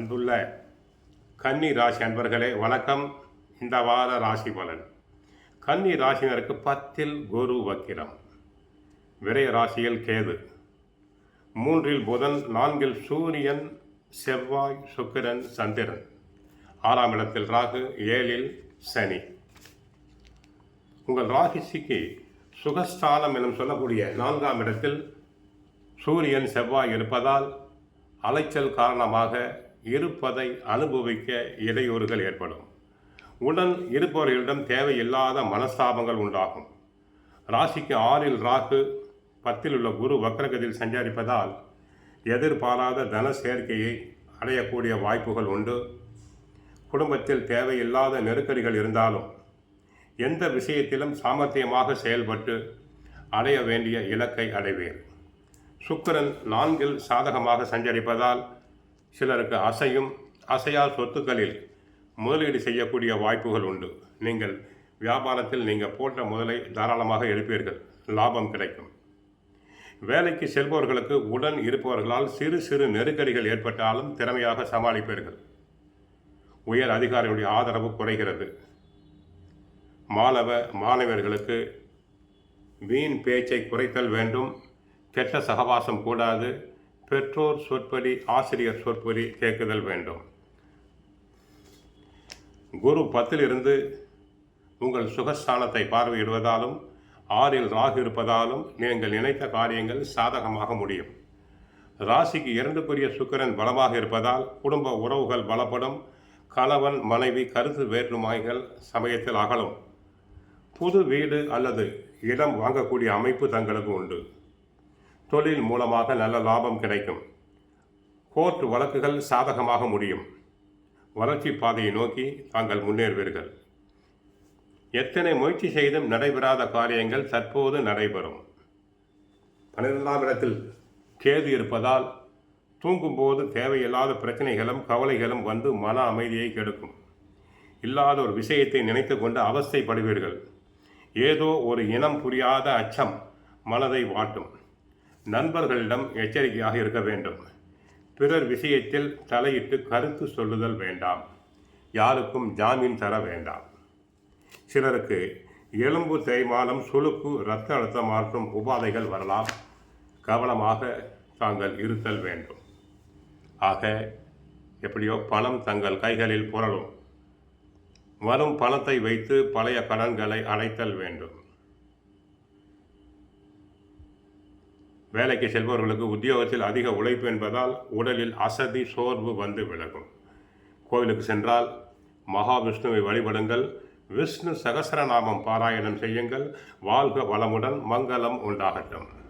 அன்புள்ள கன்னி ராசி அன்பர்களே வணக்கம். இந்த வார ராசி பலன். கன்னி ராசினருக்கு 10ல் குரு வக்கிரம், விரய ராசியில் கேது, 3ல் புதன், 4ல் சூரியன், செவ்வாய், சுக்கிரன், சந்திரன், 6ஆம் இடத்தில் ராகு, 7ல் சனி. உங்கள் ராசிக்கு சுகஸ்தானம் எனும் சொல்லக்கூடிய 4ஆம் இடத்தில் சூரியன், செவ்வாய் இருப்பதால் அலைச்சல் காரணமாக இருப்பதை அனுபவிக்க இடையூறுகள் ஏற்படும். உடன் இருப்பவர்களிடம் தேவையில்லாத மனஸ்தாபங்கள் உண்டாகும். ராசிக்கு 6ல் ராகு, 10ல் உள்ள குரு வக்ரகதியில் சஞ்சரிப்பதால் எதிர்பாராத தன சேர்க்கையை அடையக்கூடிய வாய்ப்புகள் உண்டு. குடும்பத்தில் தேவையில்லாத நெருக்கடிகள் இருந்தாலும் எந்த விஷயத்திலும் சாமர்த்தியமாக செயல்பட்டு அடைய வேண்டிய இலக்கை அடைவீர். சுக்கிரன் 4ல் சாதகமாக சஞ்சரிப்பதால் சிலருக்கு அசையா சொத்துக்களில் முதலீடு செய்யக்கூடிய வாய்ப்புகள் உண்டு. நீங்கள் வியாபாரத்தில் நீங்கள் போட்ட முதலை தாராளமாக எடுப்பீர்கள், லாபம் கிடைக்கும். வேலைக்கு செல்பவர்களுக்கு உடன் இருப்பவர்களால் சிறு சிறு நெருக்கடிகள் ஏற்பட்டாலும் திறமையாக சமாளிப்பீர்கள். உயர் அதிகாரிகளுடைய ஆதரவு குறைகிறது. மாணவர்களுக்கு வீண் பேச்சை குறைத்தல் வேண்டும். கெட்ட சகவாசம் கூடாது. பெற்றோர் சொற்படி, ஆசிரியர் சொற்படி கேட்குதல் வேண்டும். குரு 10ல் இருந்து உங்கள் சுகஸ்தானத்தை பார்வையிடுவதாலும் 6ல் ராகு இருப்பதாலும் நீங்கள் நினைத்த காரியங்கள் சாதகமாக முடியும். ராசிக்கு 2க்குரிய சுக்கிரன் பலமாக இருப்பதால் குடும்ப உறவுகள் பலப்படும். கணவன் மனைவி கருத்து வேற்றுமைகள் சமயத்தில் அகலும். புது வீடு அல்லது இடம் வாங்கக்கூடிய அமைப்பு தங்களுக்கு உண்டு. தொழில் மூலமாக நல்ல லாபம் கிடைக்கும். கோர்ட் வழக்குகள் சாதகமாக முடியும். வளர்ச்சி பாதையை நோக்கி தாங்கள் முன்னேறுவீர்கள். எத்தனை முயற்சி செய்தும் நடைபெறாத காரியங்கள் தற்போது நடைபெறும். 12ஆம் இடத்தில் கேது இருப்பதால் தூங்கும்போது தேவையில்லாத பிரச்சனைகளும் கவலைகளும் வந்து மன அமைதியை கெடுக்கும். இல்லாத ஒரு விஷயத்தை நினைத்து கொண்டு அவஸ்தைப்படுவீர்கள். ஏதோ ஒரு இனம் புரியாத அச்சம் மனதை வாட்டும். நண்பர்களிடம் எச்சரிக்கையாக இருக்க வேண்டும். பிறர் விஷயத்தில் தலையிட்டு கருத்து சொல்லுதல் வேண்டாம். யாருக்கும் ஜாமீன் தர வேண்டாம். சிலருக்கு எலும்பு தேய்மானம், சுளுக்கு, இரத்த அழுத்தம் மாற்றும் உபாதைகள் வரலாம். கவனமாக தாங்கள் இருத்தல் வேண்டும். ஆக எப்படியோ பணம் தங்கள் கைகளில் புரளும். வரும் பணத்தை வைத்து பழைய கடன்களை அடைத்தல் வேண்டும். வேலைக்கு செல்பவர்களுக்கு உத்தியோகத்தில் அதிக உழைப்பு என்பதால் உடலில் அசதி, சோர்வு வந்து விலகும். கோவிலுக்கு சென்றால் மகாவிஷ்ணுவை வழிபடுங்கள். விஷ்ணு சகஸ்ரநாமம் பாராயணம் செய்யுங்கள். வாழ்க வளமுடன், மங்களம் உண்டாகட்டும்.